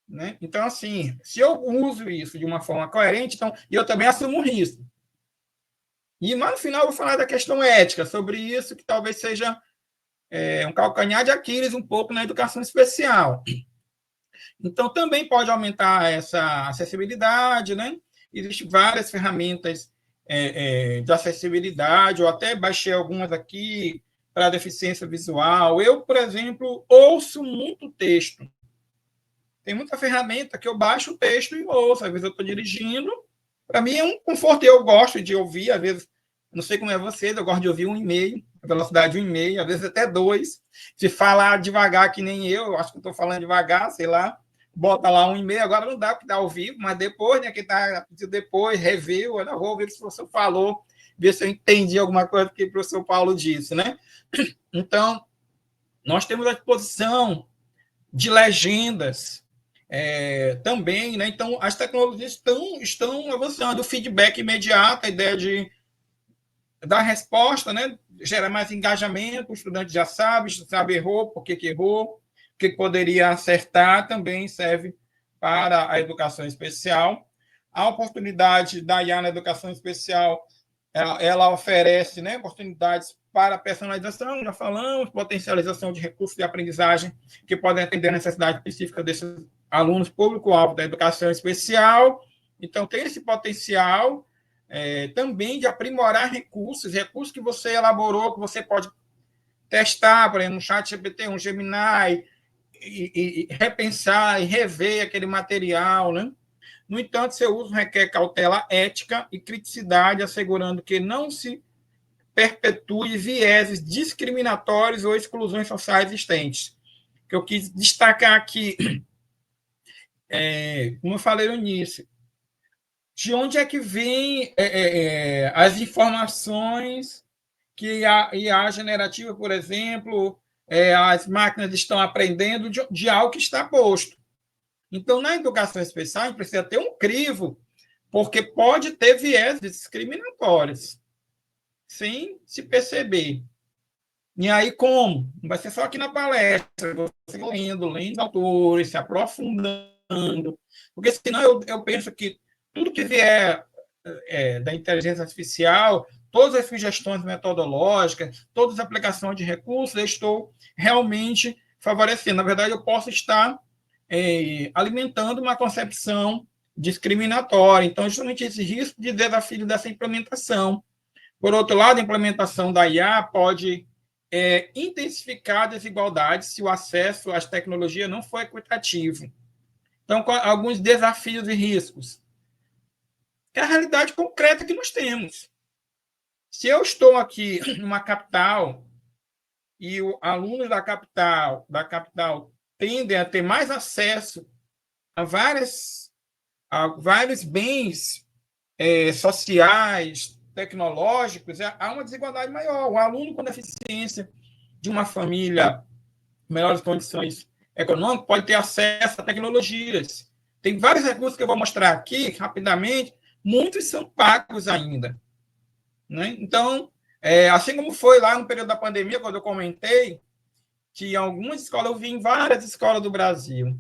Né? Então, assim, se eu uso isso de uma forma coerente, então eu também assumo um risco. E lá no final eu vou falar da questão ética, sobre isso, que talvez seja um calcanhar de Aquiles um pouco na educação especial. Então, também pode aumentar essa acessibilidade, né? Existem várias ferramentas de acessibilidade, eu até baixei algumas aqui para deficiência visual. Eu, por exemplo, ouço muito texto. Tem muita ferramenta que eu baixo o texto e ouço. Às vezes eu estou dirigindo. Para mim é um conforto. Eu gosto de ouvir, às vezes, não sei como é vocês, eu gosto de ouvir 1,5, a velocidade de 1,5, às vezes até 2. Se falar devagar que nem eu acho que eu estou falando devagar, sei lá, bota lá 1,5, agora não dá porque está ao vivo, mas depois, né, que está depois, review, eu vou ver se o professor falou, ver se eu entendi alguma coisa que o professor Paulo disse, né? Então, nós temos a disposição de legendas, também, né? Então, as tecnologias estão avançando. O feedback imediato, a ideia de dar resposta, né? Gera mais engajamento, o estudante já sabe errou, por que errou, o que poderia acertar, também serve para a educação especial. A oportunidade da IA na educação especial, ela oferece, né, oportunidades para personalização, já falamos, potencialização de recursos de aprendizagem que podem atender a necessidade específica desses alunos público-alvo da educação especial. Então, tem esse potencial também de aprimorar recursos que você elaborou, que você pode testar, por exemplo, um chat GPT, um Gemini, e repensar e rever aquele material, né? No entanto, seu uso requer cautela ética e criticidade, assegurando que não se perpetue vieses discriminatórios ou exclusões sociais existentes. Que eu quis destacar aqui, como eu falei no início, de onde é que vêm as informações que a IA generativa, por exemplo, as máquinas estão aprendendo de algo que está posto. Então, na educação especial, a gente precisa ter um crivo, porque pode ter viés discriminatórios, sem se perceber. E aí, como? Não vai ser só aqui na palestra, você lendo autores, se aprofundando, porque senão eu penso que tudo que vier da inteligência artificial, todas as sugestões metodológicas, todas as aplicações de recursos, eu estou realmente favorecendo. Na verdade, eu posso estar alimentando uma concepção discriminatória. Então, justamente esse risco de desafio dessa implementação. Por outro lado, a implementação da IA pode intensificar a desigualdade se o acesso às tecnologias não for equitativo. Então, alguns desafios e riscos. É a realidade concreta que nós temos. Se eu estou aqui numa capital e os alunos da capital tendem a ter mais acesso a vários bens sociais, tecnológicos, há uma desigualdade maior. O aluno com deficiência de uma família melhores condições econômicas pode ter acesso a tecnologias. Tem vários recursos que eu vou mostrar aqui rapidamente, muitos são pagos ainda. Né? Então, assim como foi lá no período da pandemia, quando eu comentei, que em algumas escolas, eu vi em várias escolas do Brasil,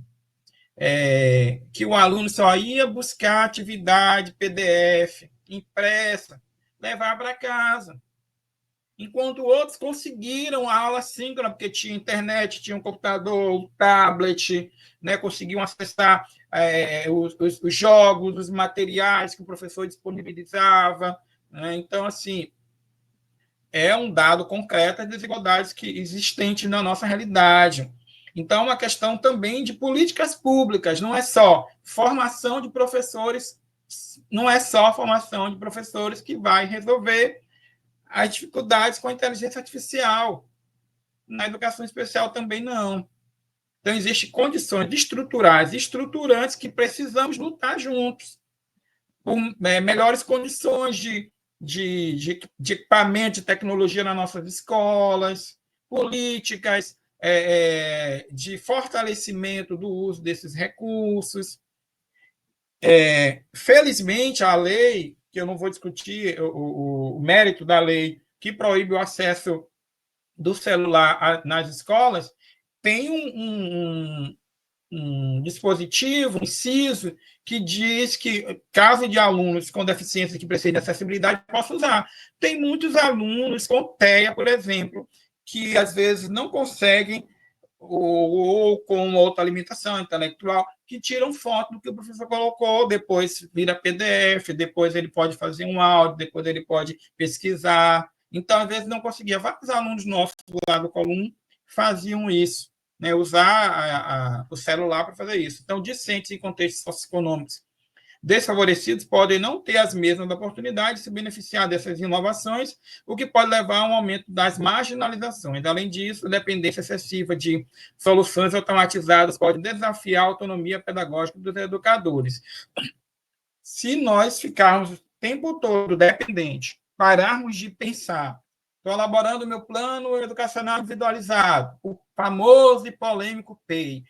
que o aluno só ia buscar atividade PDF impressa, levar para casa. Enquanto outros conseguiram a aula síncrona, porque tinha internet, tinha um computador, um tablet, né, conseguiam acessar os jogos, os materiais que o professor disponibilizava. Né? Então, assim, é um dado concreto das desigualdades que existentes na nossa realidade. Então, é uma questão também de políticas públicas, não é só formação de professores, não é só formação de professores que vai resolver as dificuldades com a inteligência artificial. Na educação especial também não. Então, existem condições estruturais e estruturantes que precisamos lutar juntos, por melhores condições de equipamento, de tecnologia nas nossas escolas, políticas de fortalecimento do uso desses recursos. Felizmente, a lei, que eu não vou discutir o mérito da lei, que proíbe o acesso do celular nas escolas, tem um dispositivo, um inciso, que diz que, caso de alunos com deficiência que precisem de acessibilidade, possa usar. Tem muitos alunos com TEA, por exemplo, que às vezes não conseguem, ou com outra limitação intelectual, que tiram foto do que o professor colocou, depois vira PDF, depois ele pode fazer um áudio, depois ele pode pesquisar. Então, às vezes, não conseguia. Vários alunos nossos lá do Colum faziam isso, né? Usar o celular para fazer isso. Então, discentes em contextos socioeconômicos desfavorecidos podem não ter as mesmas oportunidades de se beneficiar dessas inovações, o que pode levar a um aumento das marginalizações. Além disso, a dependência excessiva de soluções automatizadas pode desafiar a autonomia pedagógica dos educadores. Se nós ficarmos o tempo todo dependentes, pararmos de pensar, estou elaborando meu plano educacional individualizado, o famoso e polêmico PEI.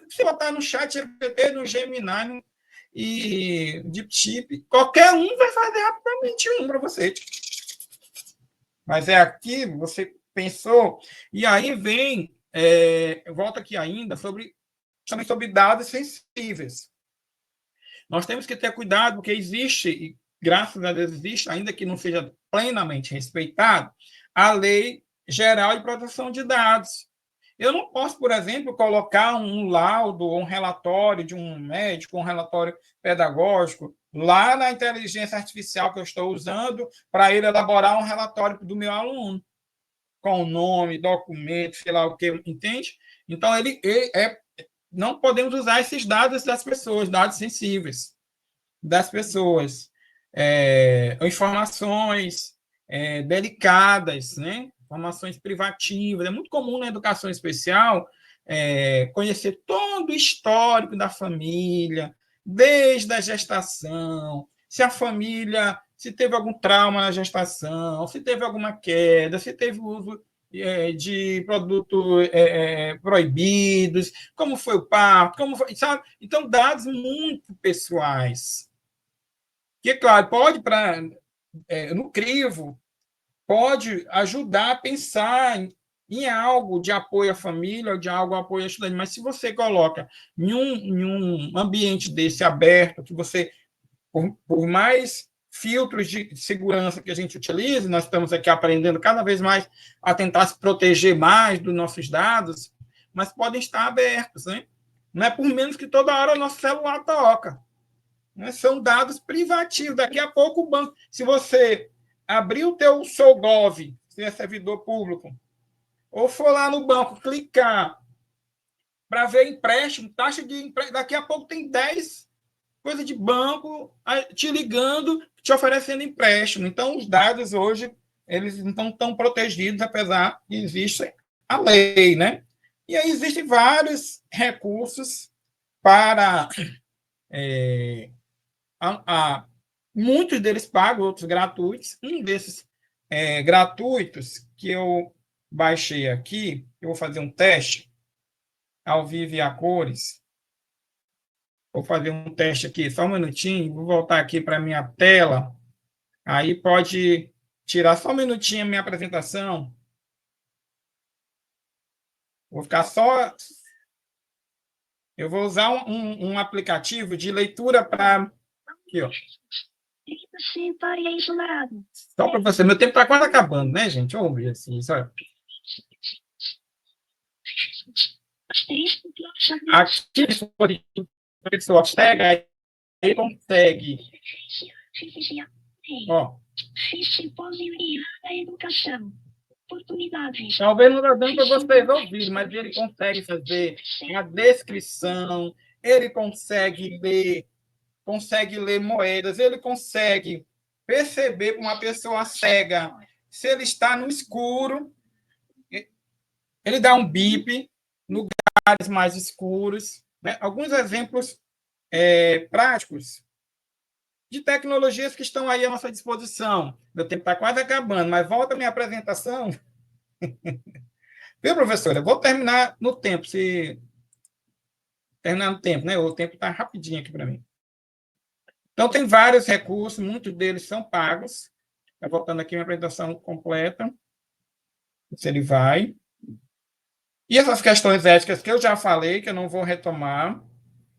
Se botar no chat GPT, no Gemini, e DeepSeek, qualquer um vai fazer rapidamente um para você. Mas é aqui, você pensou, e aí vem, volta aqui ainda, também sobre dados sensíveis. Nós temos que ter cuidado, porque existe, e graças a Deus existe, ainda que não seja plenamente respeitado, a Lei Geral de Proteção de Dados. Eu não posso, por exemplo, colocar um laudo ou um relatório de um médico, um relatório pedagógico, lá na inteligência artificial que eu estou usando para ele elaborar um relatório do meu aluno, com o nome, documento, sei lá o que, entende? Então, não podemos usar esses dados das pessoas, dados sensíveis das pessoas, informações delicadas, né? Informações privativas. É muito comum na educação especial conhecer todo o histórico da família, desde a gestação, se a família se teve algum trauma na gestação, se teve alguma queda, se teve uso de produtos proibidos, como foi o parto, como foi, sabe? Então, dados muito pessoais. Que, claro, pode, no crivo, pode ajudar a pensar em algo de apoio à família ou de algo de apoio ao estudante, mas se você coloca em um ambiente desse aberto, que você, por mais filtros de segurança que a gente utilize, nós estamos aqui aprendendo cada vez mais a tentar se proteger mais dos nossos dados, mas podem estar abertos, né? Não é por menos que toda hora o nosso celular toca. Né? São dados privativos. Daqui a pouco o banco, se você abrir o teu SouGov, se é servidor público, ou for lá no banco clicar para ver empréstimo, taxa de empréstimo, daqui a pouco tem 10 coisas de banco te ligando, te oferecendo empréstimo. Então, os dados hoje, eles não estão tão protegidos, apesar que existe a lei, né? E aí existem vários recursos para muitos deles pagos, outros gratuitos. Um desses gratuitos que eu baixei aqui, eu vou fazer um teste ao vivo e a cores. Vou fazer um teste aqui, só um minutinho, vou voltar aqui para a minha tela. Aí pode tirar só um minutinho a minha apresentação. Vou ficar só. Eu vou usar um aplicativo de leitura para. Aqui, ó. Só para você. Meu tempo está quase acabando, né, gente? Vamos ver assim. Só. Aqui, a pessoa pega e consegue. Ó. Talvez não está dando para vocês ouvirem, mas ele consegue fazer a descrição, ele consegue ler moedas, ele consegue perceber para uma pessoa cega se ele está no escuro, ele dá um bip no lugares mais escuros. Né? Alguns exemplos práticos de tecnologias que estão aí à nossa disposição. Meu tempo está quase acabando, mas volta a minha apresentação. Viu, professora? Eu vou terminar no tempo, terminar no tempo, né? O tempo está rapidinho aqui para mim. Então, tem vários recursos, muitos deles são pagos. Está voltando aqui minha apresentação completa. Se ele vai. E essas questões éticas que eu já falei, que eu não vou retomar,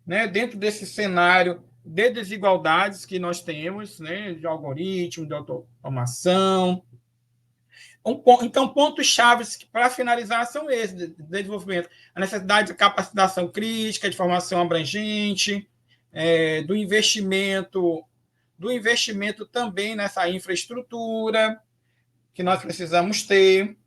né? Dentro desse cenário de desigualdades que nós temos, né? De algoritmo, de automação. Então, pontos-chave para finalizar são esses, de desenvolvimento. A necessidade de capacitação crítica, de formação abrangente, do investimento também nessa infraestrutura que nós precisamos ter.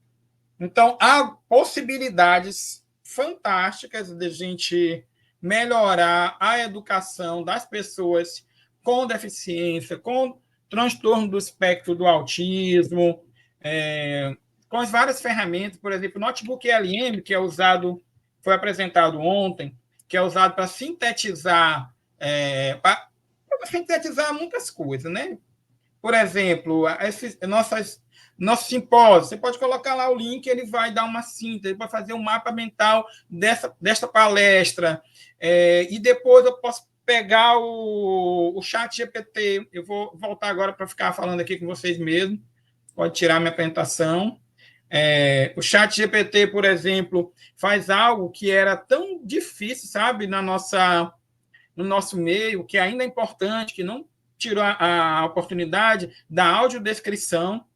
Então, há possibilidades fantásticas de a gente melhorar a educação das pessoas com deficiência, com transtorno do espectro do autismo, com as várias ferramentas, por exemplo, o notebook LM, que é usado, foi apresentado ontem, que é usado para sintetizar, muitas coisas, né? Por exemplo, nosso simpósio, você pode colocar lá o link, ele vai dar uma síntese, para fazer um mapa mental desta palestra, e depois eu posso pegar o chat GPT, eu vou voltar agora para ficar falando aqui com vocês mesmo, pode tirar minha apresentação. O chat GPT, por exemplo, faz algo que era tão difícil, sabe, no nosso meio, que ainda é importante, que não tirou a oportunidade da audiodescrição.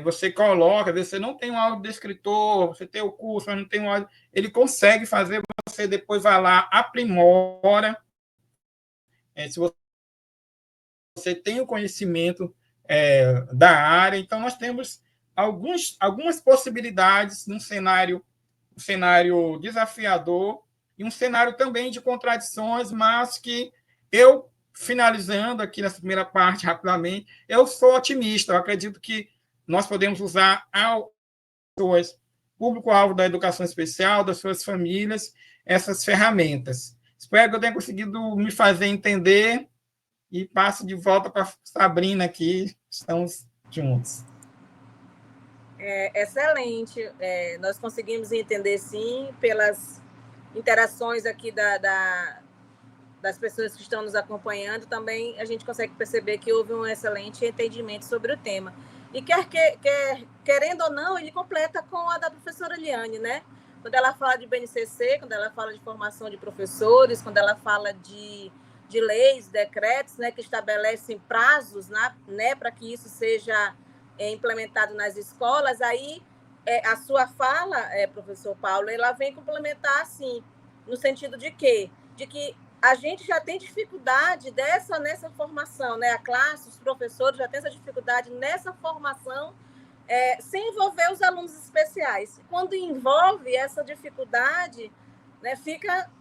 Você coloca, você não tem um audiodescritor, você tem o curso, mas não tem um áudio, ele consegue fazer, você depois vai lá, aprimora. Se você tem o conhecimento da área, então nós temos algumas possibilidades num cenário desafiador e um cenário também de contradições, mas que eu, finalizando aqui nessa primeira parte rapidamente, eu sou otimista, eu acredito que nós podemos usar pessoas, público-alvo da educação especial, das suas famílias, essas ferramentas. Espero que eu tenha conseguido me fazer entender e passo de volta para a Sabrina aqui, estamos juntos. Excelente. Nós conseguimos entender, sim, pelas interações aqui das pessoas que estão nos acompanhando, também a gente consegue perceber que houve um excelente entendimento sobre o tema. E querendo ou não, ele completa com a da professora Eliane, né? Quando ela fala de BNCC, quando ela fala de formação de professores, quando ela fala de leis, decretos, né, que estabelecem prazos, né, para que isso seja implementado nas escolas, aí a sua fala, professor Paulo, ela vem complementar, assim, no sentido de quê? De que a gente já tem dificuldade nessa formação, né? A classe, os professores já têm essa dificuldade nessa formação, sem envolver os alunos especiais. Quando envolve essa dificuldade, né, fica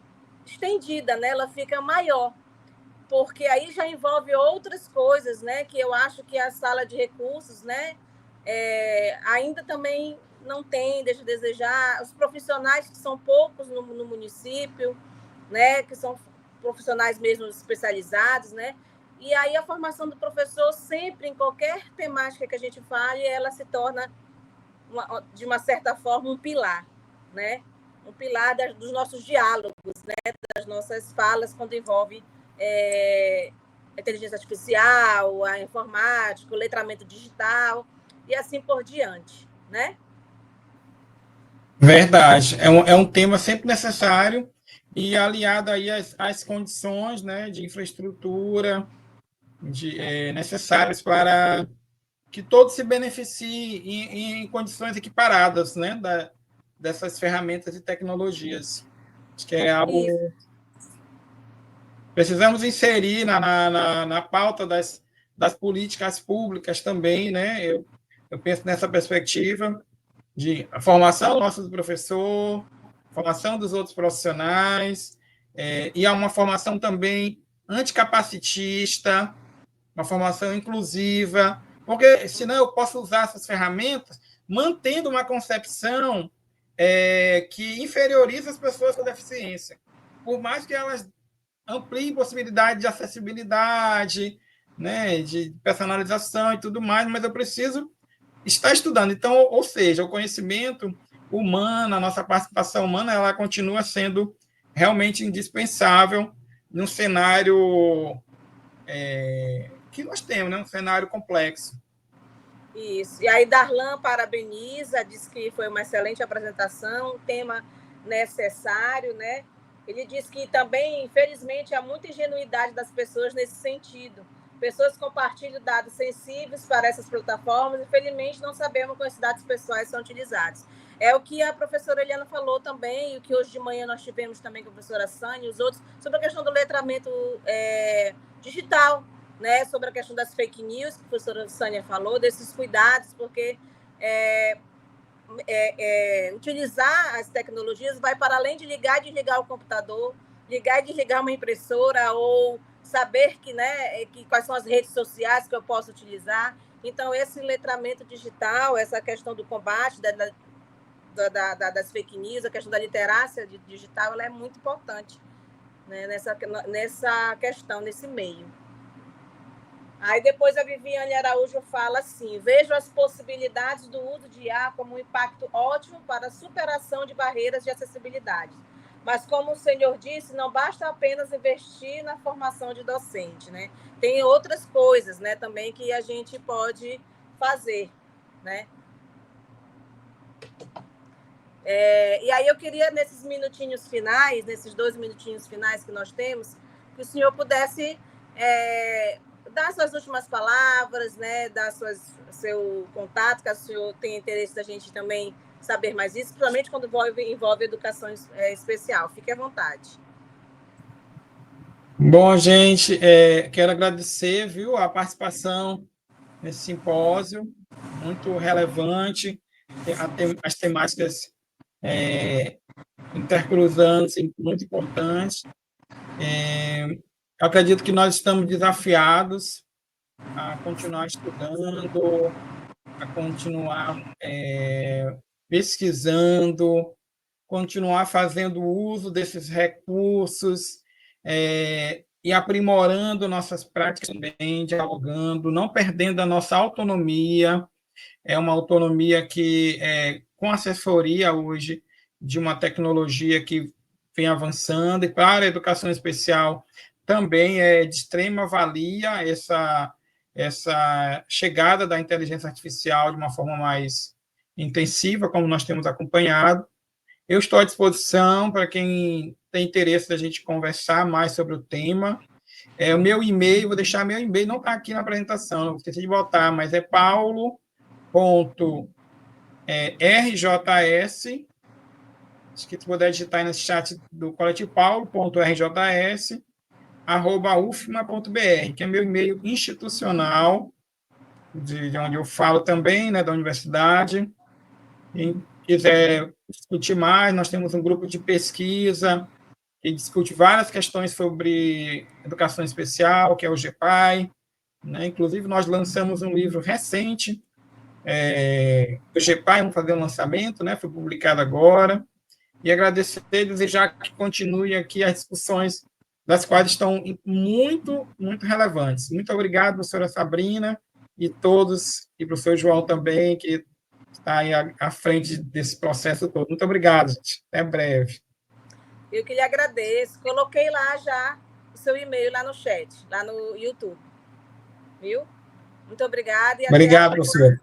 estendida, né? Ela fica maior, porque aí já envolve outras coisas, né? Que eu acho que a sala de recursos, né, ainda também não tem, deixa a desejar. Os profissionais que são poucos no município, né, que são profissionais mesmo especializados, né? E aí a formação do professor sempre, em qualquer temática que a gente fale, ela se torna, de uma certa forma, um pilar, né? Um pilar dos nossos diálogos, né? Das nossas falas, quando envolve a inteligência artificial, a informática, o letramento digital e assim por diante, né? Verdade. É um tema sempre necessário e aliado aí às condições, né, de infraestrutura necessárias para que todos se beneficiem em condições equiparadas, né, dessas ferramentas e tecnologias. Acho que é Isso. algo precisamos inserir na pauta das políticas públicas também, né? Eu penso nessa perspectiva de a formação nossa do professor, formação dos outros profissionais, e há uma formação também anticapacitista, uma formação inclusiva, porque senão eu posso usar essas ferramentas mantendo uma concepção que inferioriza as pessoas com deficiência. Por mais que elas ampliem possibilidade de acessibilidade, né, de personalização e tudo mais, mas eu preciso estar estudando. Então, ou seja, o conhecimento humano, a nossa participação humana, ela continua sendo realmente indispensável num cenário que nós temos, né? Um cenário complexo. Isso. E aí Darlan parabeniza, diz que foi uma excelente apresentação, um tema necessário, né? Ele diz que também, infelizmente, há muita ingenuidade das pessoas nesse sentido. Pessoas compartilham dados sensíveis para essas plataformas, infelizmente não sabemos quais dados pessoais são utilizados. É o que a professora Eliana falou também, e o que hoje de manhã nós tivemos também com a professora Sânia e os outros, sobre a questão do letramento digital, né, sobre a questão das fake news, que a professora Sânia falou, desses cuidados, porque utilizar as tecnologias vai para além de ligar e desligar o computador, ligar e desligar uma impressora, ou saber quais são as redes sociais que eu posso utilizar. Então, esse letramento digital, essa questão do combate das fake news, a questão da literácia digital, ela é muito importante, né, nessa questão, nesse meio. Aí depois a Viviane Araújo fala assim: vejo as possibilidades do uso de IA como um impacto ótimo para a superação de barreiras de acessibilidade. Mas, como o senhor disse, não basta apenas investir na formação de docente, né? Tem outras coisas, né, também que a gente pode fazer, né? E aí eu queria, nesses minutinhos finais, nesses 2 minutinhos finais que nós temos, que o senhor pudesse dar suas últimas palavras, né, dar seu contato, caso o senhor tenha interesse da gente também saber mais isso, principalmente quando envolve educação especial. Fique à vontade. Bom, gente, quero agradecer, viu, a participação nesse simpósio, muito relevante, as temáticas intercruzando, muito importantes. Eu acredito que nós estamos desafiados a continuar estudando, a continuar pesquisando, continuar fazendo uso desses recursos e aprimorando nossas práticas também, dialogando, não perdendo a nossa autonomia. É uma autonomia que, com assessoria hoje de uma tecnologia que vem avançando, e para a educação especial também é de extrema valia essa chegada da inteligência artificial de uma forma mais intensiva, como nós temos acompanhado. Eu estou à disposição para quem tem interesse da gente conversar mais sobre o tema. O meu e-mail, vou deixar meu e-mail, não está aqui na apresentação, eu esqueci de botar, mas é paulo.rjs, acho que se puder digitar aí nesse chat do coletivo, paulo.rjs@ufma.br, que é meu e-mail institucional, de onde eu falo também, né, da universidade. Quem quiser discutir mais, nós temos um grupo de pesquisa que discute várias questões sobre educação especial, que é o GEPAI, né? Inclusive, nós lançamos um livro recente do GEPAI, vamos fazer um lançamento, né? Foi publicado agora, e agradecer e desejar que continue aqui as discussões, das quais estão muito, muito relevantes. Muito obrigado, professora Sabrina, e todos, e professor João também, que está aí à frente desse processo todo. Muito obrigado, gente. Até breve. Eu que lhe agradeço. Coloquei lá já o seu e-mail lá no chat, lá no YouTube. Viu? Muito obrigada e até Obrigado, professor.